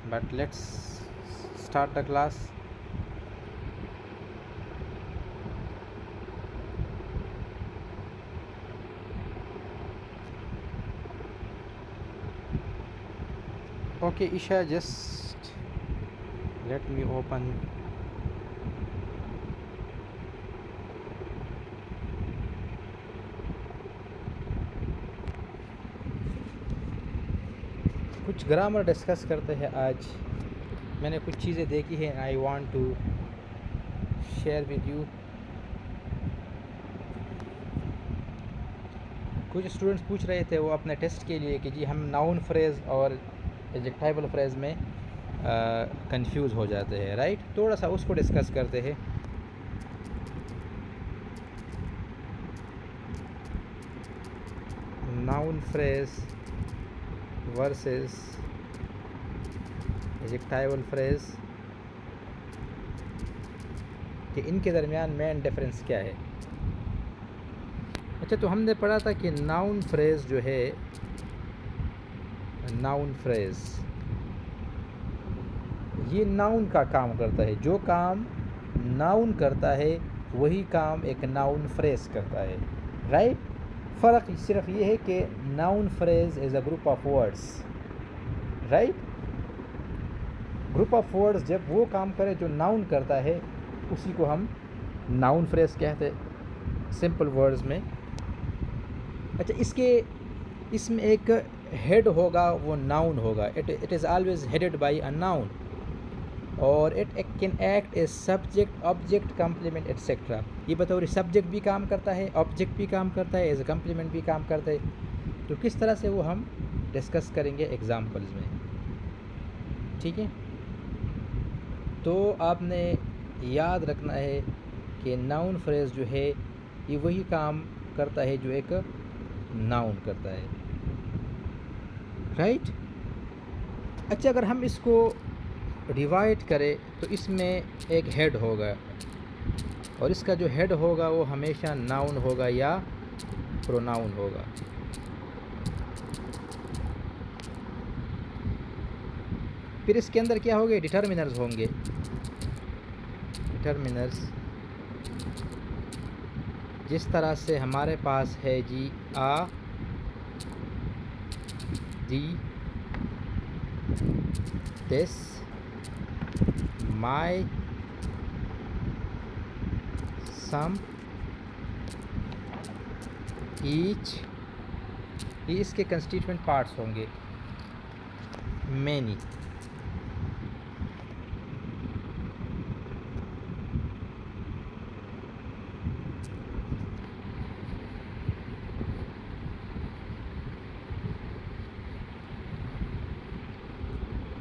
but let's start the class. Okay, Isha, just let me open. कुछ grammar discuss करते हैं आज. मैंने कुछ चीज़ें देखी हैं, I want to share with you. कुछ स्टूडेंट्स पूछ रहे थे वो अपने टेस्ट के लिए कि जी हम नाउन फ्रेज़ और एडजेक्टिवल फ्रेज़ में कंफ्यूज हो जाते हैं, राइट. थोड़ा सा उसको डिस्कस करते हैं. Noun phrase versus adjectival phrase कि इनके दरमियान मेन डिफरेंस क्या है. अच्छा, तो हमने पढ़ा था कि नाउन फ्रेज़ जो है, नाउन फ्रेज़ ये नाउन का काम करता है. जो काम नाउन करता है वही काम एक नाउन फ्रेज़ करता है, राइट. फ़र्क सिर्फ ये है कि noun phrase is a group of words, right. Group of words जब वो काम करे जो नाउन करता है उसी को हम नाउन फ्रेज़ कहते हैं सिंपल वर्ड्स में. अच्छा, इसमें एक हेड होगा, वो नाउन होगा. It is always headed by a noun, और it can act as subject, object, complement etcetera. ये बतौर सब्जेक्ट भी काम करता है, ऑब्जेक्ट भी काम करता है, एज अ कम्प्लीमेंट भी काम करता है. तो किस तरह से वो हम डिस्कस करेंगे एग्जाम्पल्स में, ठीक है. तो आपने याद रखना है कि नाउन फ्रेज़ जो है ये वही काम करता है जो एक नाउन करता है, राइट. अच्छा, अगर हम इसको डिवाइड करें तो इसमें एक हेड होगा, और इसका जो हेड होगा वो हमेशा नाउन होगा या प्रोनाउन होगा. फिर इसके अंदर क्या होंगे, डिटर्मिनर्स होंगे. डिटर्मिनर्स जिस तरह से हमारे पास है जी आ, दी, दिस, माय, सम, ईच, ये इसके कंस्टिट्यूएंट पार्ट्स होंगे. मैनी,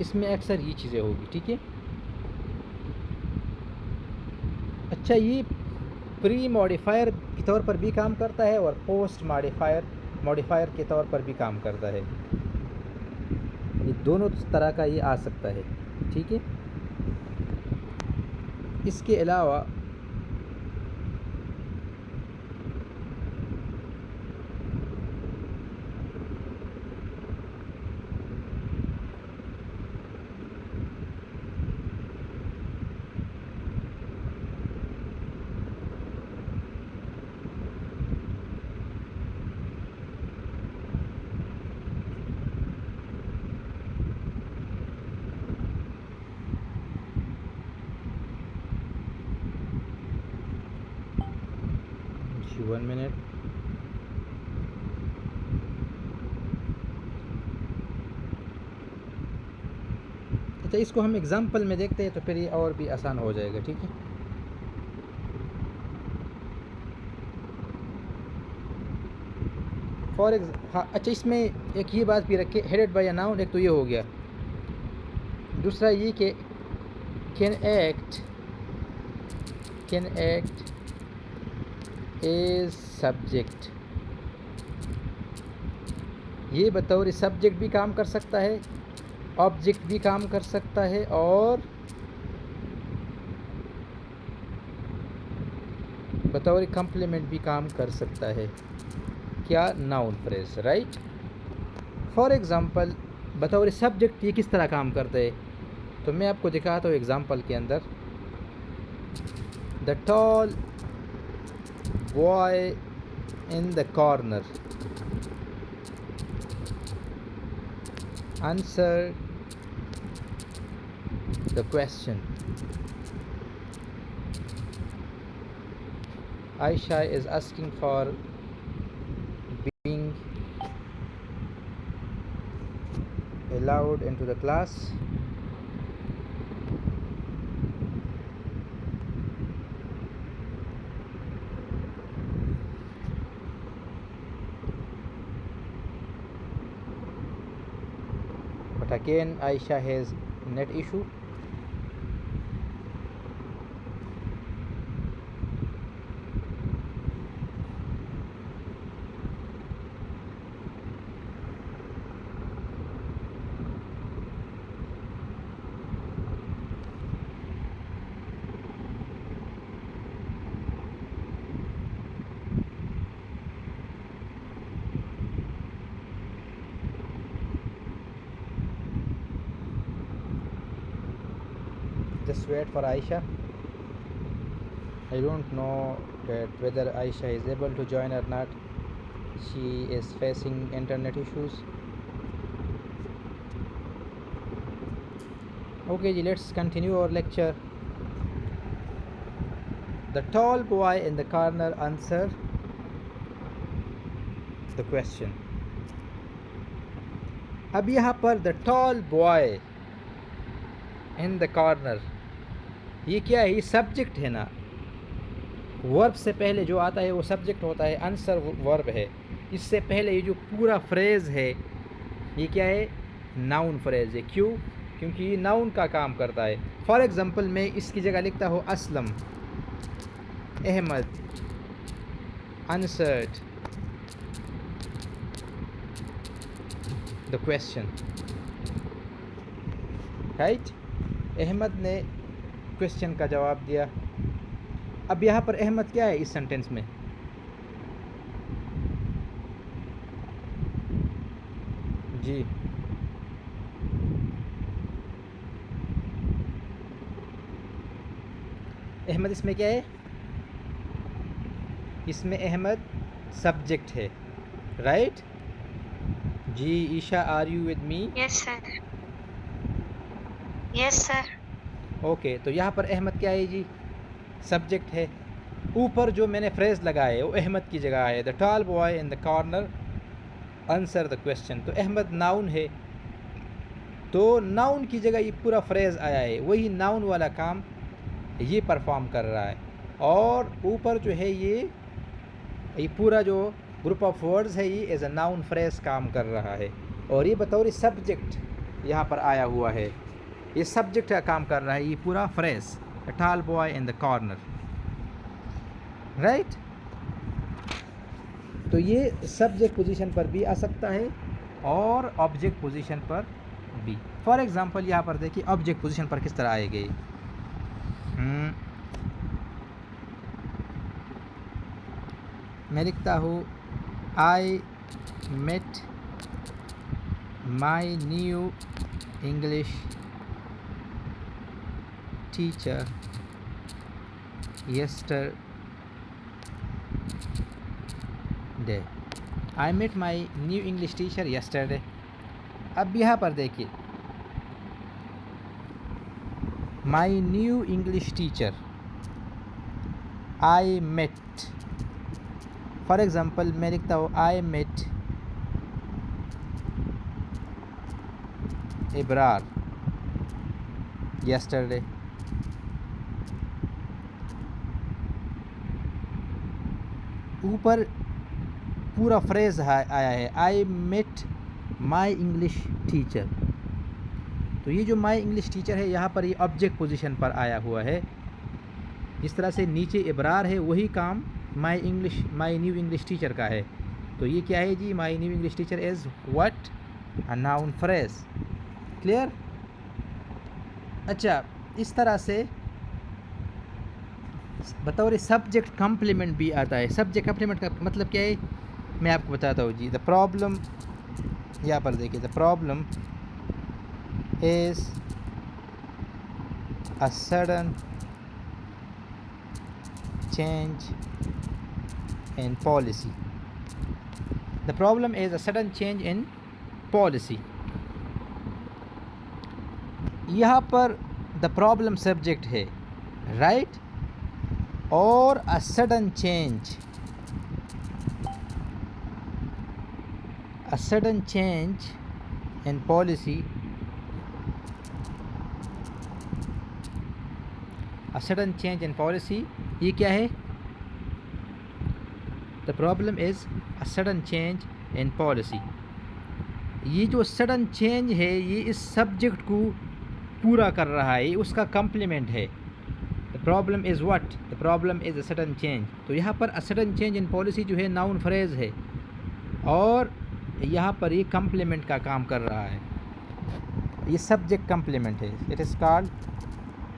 इसमें अक्सर ये चीज़ें होगी, ठीक है. अच्छा, ये प्री मॉडिफायर के तौर पर भी काम करता है और पोस्ट मॉडिफायर के तौर पर भी काम करता है. ये दोनों तरह का ये आ सकता है, ठीक है. इसके अलावा वन मिनट. अच्छा, इसको हम एग्जाम्पल में देखते हैं तो फिर ये और भी आसान हो जाएगा, ठीक है. हाँ, अच्छा, इसमें एक ये बात भी रखे, हेडेड बाय अ नाउन. एक तो ये हो गया. दूसरा ये कि कैन एक्ट एज सब्जेक्ट. ये बतौर सब्जेक्ट भी काम कर सकता है, ऑब्जेक्ट भी काम कर सकता है, और बतौर कम्प्लीमेंट भी काम कर सकता है. क्या, noun phrase, right. For example बतौर सब्जेक्ट ये किस तरह काम करता है. तो मैं आपको दिखाता हूँ एग्ज़ाम्पल के अंदर। The tall boy in the corner answer the question. Aisha is asking for being allowed into the class. But again Aisha has net issue. Just wait for Aisha. I don't know that whether Aisha is able to join or not. She is facing internet issues. Okay, let's continue our lecture. The tall boy in the corner answered the question. अब यहाँ पर the tall boy in the corner, ये क्या है? ये subject है ना, verb से पहले जो आता है वो सब्जेक्ट होता है, आंसर वर्ब है। इससे पहले ये जो पूरा फ्रेज़ है ये क्या है? नाउन फ्रेज़ है। क्यों? क्योंकि ये नाउन का काम करता है। फॉर एग्ज़ाम्पल मैं इसकी जगह लिखता हूँ Aslam, Ahmad, answered the question, right. Ahmad ने क्वेश्चन का जवाब दिया। अब यहाँ पर अहमद क्या है इस सेंटेंस में? जी, अहमद इसमें क्या है? इसमें अहमद सब्जेक्ट है, राइट। जी Isha, are you with me? Yes sir, yes sir. Okay, तो यहाँ पर अहमद क्या है जी? सब्जेक्ट है। ऊपर जो मैंने फ्रेज़ लगाया है वो अहमद की जगह है, the tall boy in the corner answer the question. तो अहमद नाउन है, तो नाउन की जगह ये पूरा फ्रेज़ आया है, वही नाउन वाला काम ये परफॉर्म कर रहा है। और ऊपर जो है ये पूरा जो ग्रुप ऑफ वर्ड्स है ये एज अ नाउन फ्रेज़ काम कर रहा है। और ये बतौर सब्जेक्ट यहाँ पर आया हुआ है, ये सब्जेक्ट का काम कर रहा है ये पूरा phrase, the tall boy in the corner, right. तो ये सब्जेक्ट पोजीशन पर भी आ सकता है और ऑब्जेक्ट पोजीशन पर भी। फॉर एग्जांपल यहाँ पर देखिए ऑब्जेक्ट पोजीशन पर किस तरह आएगी। मैं लिखता हूँ I met my new English teacher yesterday. I met my new English teacher yesterday. अब यहाँ पर देखिए my new English teacher I met, for example मैं लिखता हूँ I met इब्रार yesterday. ऊपर पूरा फ्रेज़ आया है I met my English teacher. तो ये जो माई इंग्लिश टीचर है यहाँ पर ये ऑब्जेक्ट पोजीशन पर आया हुआ है। जिस तरह से नीचे इब्रार है वही काम माई न्यू इंग्लिश टीचर का है। तो ये क्या है जी? My new English teacher is what? A noun phrase. Clear? अच्छा, इस तरह से बतौर सब्जेक्ट कम्प्लीमेंट भी आता है। सब्जेक्ट कम्प्लीमेंट का मतलब क्या है मैं आपको बताता हूँ जी। द प्रॉब्लम, यहाँ पर देखिए, the problem is a sudden change in policy. The problem is a sudden change in policy. यहाँ पर the problem subject है, right? और a sudden change in policy, a sudden change in policy, ये क्या है? The problem is a sudden change in policy. ये जो sudden change है ये इस सब्जेक्ट को पूरा कर रहा है, ये उसका कम्प्लीमेंट है. The problem is what? The problem is a sudden change. तो यहाँ पर a sudden change in policy जो है नाउन फ्रेज है और यहाँ पर ये कम्प्लीमेंट का काम कर रहा है. ये सब्जेक्ट कम्प्लीमेंट है. इट इज़ कॉल्ड,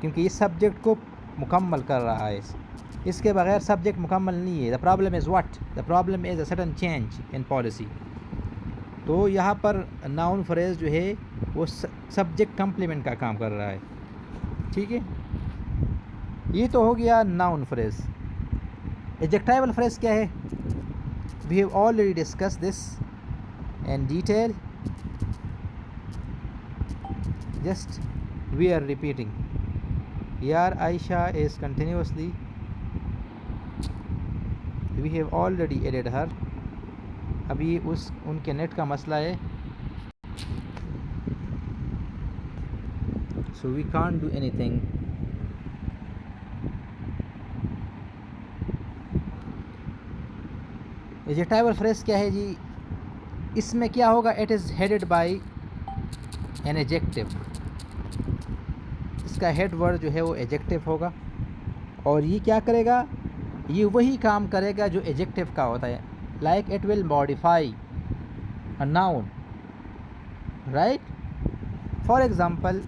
क्योंकि ये सब्जेक्ट को मुकम्मल कर रहा है. इसके बगैर सब्जेक्ट मुकम्मल नहीं है. The problem is what? The problem is a sudden change in policy. तो यहाँ पर नाउन फ्रेज जो है वो सब्जेक्ट कम्प्लीमेंट का काम कर रहा है. ठीक है, ये तो हो गया नाउन फ्रेज. एडजेक्टिवल फ्रेज क्या है? We have already discuss this in detail, just we are repeating. Yaar Aisha is continuously, we have already added her. अभी उनके नेट का मसला है, so we can't do anything. Adjectival phrase क्या है जी? इसमें क्या होगा? It is headed by an adjective. इसका हेड वर्ड जो है वो एडजेक्टिव होगा और ये क्या करेगा? ये वही काम करेगा जो एडजेक्टिव का होता है. Like it will modify a noun, right? For example,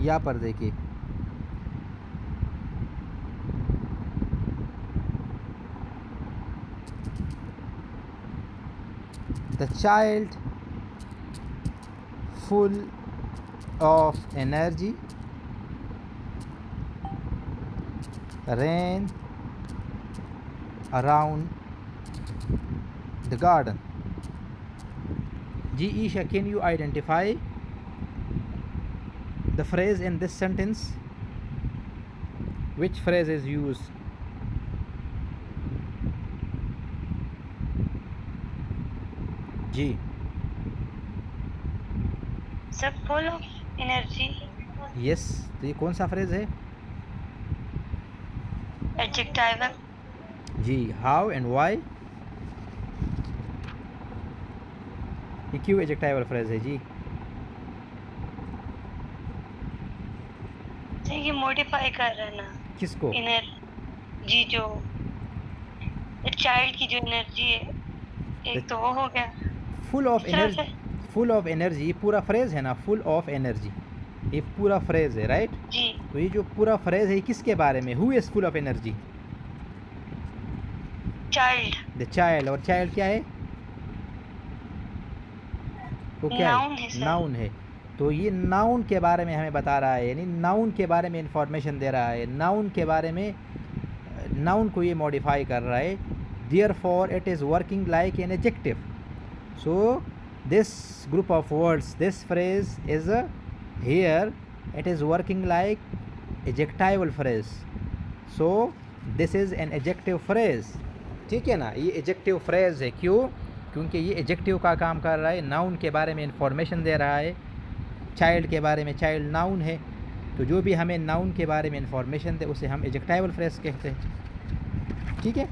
यहाँ पर देखिए, the child full of energy ran around the garden. Ji Isha, can you identify the phrase in this sentence? Which phrase is used? जी सब full of energy. Yes, तो ये कौन सा phrase है? Adjectival. जी, हाउ एंड व्हाई? ये क्यों adjectival phrase है जी? ये मॉडिफाई कर रहा है ना. किसको? एनर्जी, जो चाइल्ड की जो एनर्जी है, एक तो वो हो गया. Full of energy, full of energy, ये पूरा फ्रेज है ना? फुल ऑफ एनर्जी, ये पूरा फ्रेज है, राइट? जी. तो ये जो पूरा फ्रेज है किसके बारे में? Who is full of energy? Child. The child. और चाइल्ड क्या है? वो क्या है? नाउन है. तो ये नाउन के बारे में हमें बता रहा है, यानी नाउन के बारे में इंफॉर्मेशन दे रहा है. नाउन के बारे में, नाउन को ये मॉडिफाई कर रहा है. Therefore it is working like an adjective. So this group of words, this phrase is here, it is working like adjectival phrase. So this is an adjective phrase. ठीक है ना? ये adjective phrase है. क्यों? क्योंकि ये adjective का काम कर रहा है, noun के बारे में information दे रहा है. child के बारे में, child noun है, तो जो भी हमें noun के बारे में information दे उसे हम adjectival phrase कहते हैं. ठीक है?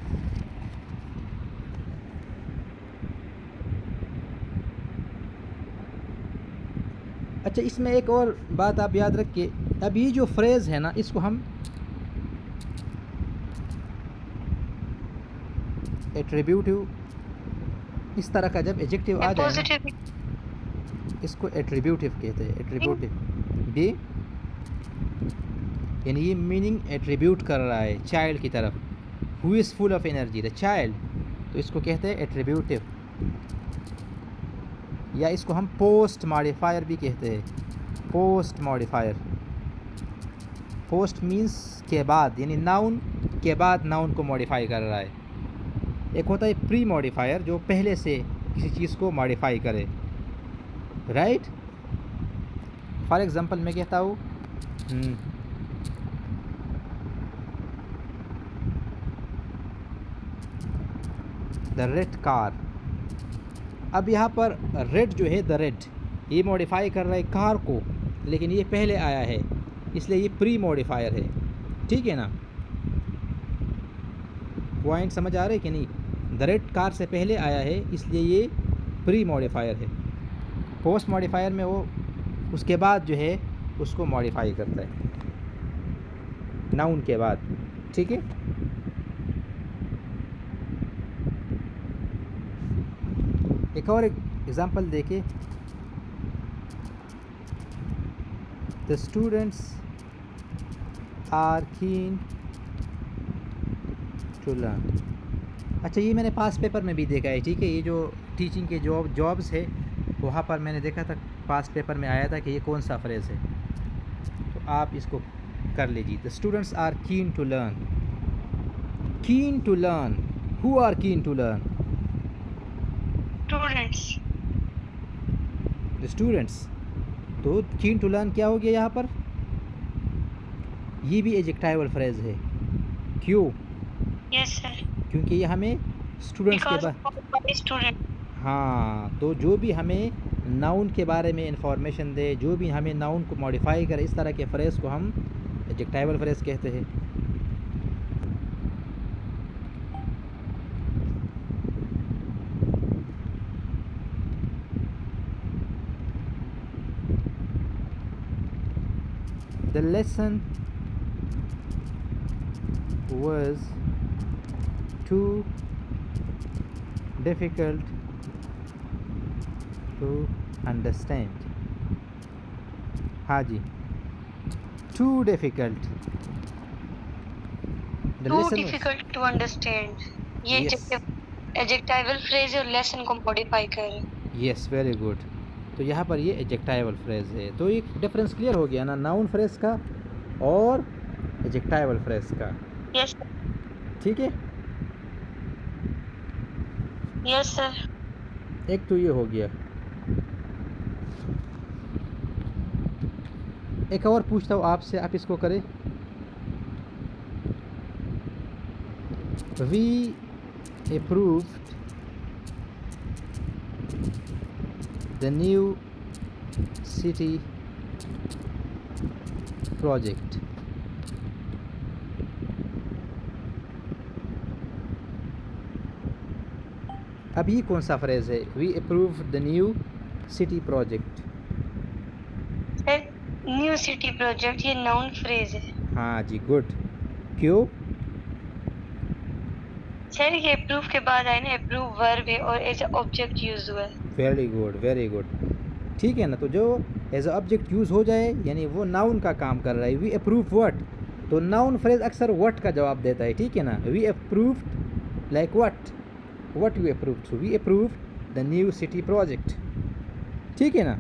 अच्छा, इसमें एक और बात आप याद रखिए. अब ये जो फ्रेज़ है ना, इसको हम एट्रीब्यूटिव, इस तरह का जब एडजेक्टिव आ जाए ना, इसको एट्रीब्यूटिव कहते हैं. एट्रीब्यूटिव डी, यानी ये मीनिंग एट्रीब्यूट कर रहा है चाइल्ड की तरफ. Who is full of energy? The child. तो इसको कहते हैं एट्रीब्यूटिव. या इसको हम पोस्ट मॉडिफायर भी कहते हैं, पोस्ट मॉडिफायर। पोस्ट मीन्स के बाद, यानी नाउन के बाद नाउन को मॉडिफाई कर रहा है। एक होता है प्री मॉडिफायर, जो पहले से किसी चीज़ को मॉडिफाई करे, राइट। फॉर एग्ज़ाम्पल मैं कहता हूँ द रेड कार। अब यहाँ पर रेड जो है, द रेड, ये मॉडिफाई कर रहा है कार को, लेकिन ये पहले आया है, इसलिए ये प्री मॉडिफायर है, ठीक है ना। पॉइंट समझ आ रहा है कि नहीं? द रेड कार से पहले आया है, इसलिए ये प्री मॉडिफायर है। पोस्ट मॉडिफायर में वो उसके बाद जो है उसको मॉडिफाई करता है, नाउन के बाद, ठीक है। एक और एग्जांपल देखिए, the students are keen to learn. अच्छा, ये मैंने पास पेपर में भी देखा है, ठीक है। ये जो टीचिंग के जॉब्स है, वहाँ पर मैंने देखा था, पास पेपर में आया था कि ये कौन सा फ्रेज़ है, तो आप इसको कर लीजिए। The students are keen to learn. Keen to learn, who are keen to learn? Students. The students. तो कीन टू लर्न क्या हो गया यहाँ पर? ये भी एडजेक्टिवल फ्रेज़ है। क्यों? Yes sir. क्योंकि ये हमें स्टूडेंट्स के बाद, स्टूडेंट। हाँ, तो जो भी हमें नाउन के बारे में इंफॉर्मेशन दे, जो भी हमें नाउन को मॉडिफाई करे, इस तरह के फ्रेज़ को हम एडजेक्टिवल फ्रेज़ कहते हैं। The lesson was too difficult to understand। हाँ जी, too difficult। The two lesson was, difficult to understand. ये yes, एडजेक्टिवल फ्रेज और लेसन को मॉडिफाई कर। yes, very good। तो यहाँ पर ये एडजेक्टिवल फ्रेज़ है। तो एक डिफरेंस क्लियर हो गया ना, नाउन फ्रेज़ का और एडजेक्टिवल फ्रेज़ का, यस। ठीक है। Yes sir. एक तो ये हो गया। एक और पूछता हूँ आपसे, आप इसको करें। We approved the new city project। अब ये कौन सा फ्रेज़ है? We approved the new city project। Sir, new city project ये नाउन फ्रेज है। हाँ जी, गुड। क्यों? सर, ये अप्रूव के बाद आए ना, अप्रूव वर्ब है और एज ऑब्जेक्ट यूज हुआ है। वेरी गुड, वेरी गुड, ठीक है ना। तो जो एज अ ऑब्जेक्ट यूज़ हो जाए, यानी वो नाउन का काम कर रहा है। वी अप्रूव व्हाट, तो नाउन फ्रेज अक्सर व्हाट का जवाब देता है, ठीक है ना। We approved like what you approved, so we approved the new city project, ठीक है ना।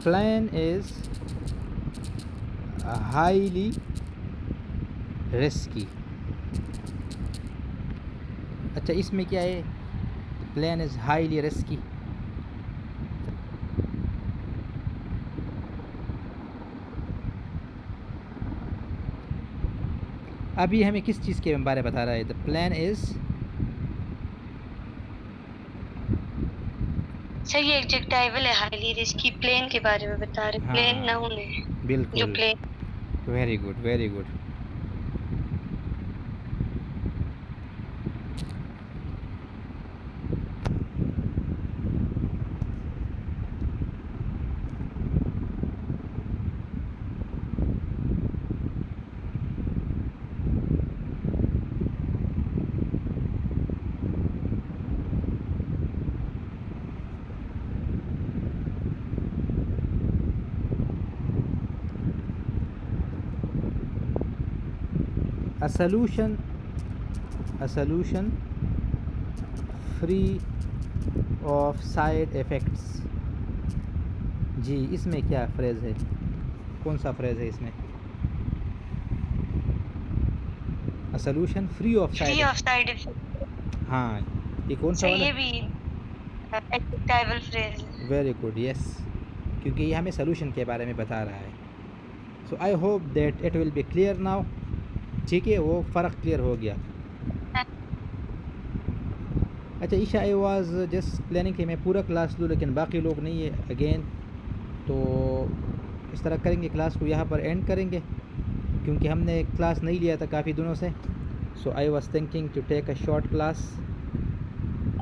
Plan is highly risky। अच्छा, इसमें क्या है? Plan is highly risky. अभी हमें किस चीज़ के बारे में बता रहा है? द प्लान इज़, सर ये एडजेक्टिवल है, हाईली रिस्की। प्लेन के बारे में बता रहे। हाँ, प्लेन नाउन है, जो बिल्कुल, plain. Very good, very good. a solution free of side effects। जी, इसमें क्या फ्रेज़ है, कौन सा फ्रेज़ है इसमें? a solution free of free side of side effect. effects। हाँ, ये कौन सा अच्छा, वाला? ये भी एडजेक्टिवल फ्रेज है। वेरी गुड, यस, क्योंकि ये हमें सोल्यूशन के बारे में बता रहा है। So I hope that it will be clear now. ठीक है, वो फ़र्क क्लियर हो गया। अच्छा Isha, I was just planning कि मैं पूरा क्लास लूँ, लेकिन बाकी लोग नहीं है अगेन, तो इस तरह करेंगे, क्लास को यहाँ पर एंड करेंगे, क्योंकि हमने क्लास नहीं लिया था काफ़ी दिनों से। So I was thinking to take a short class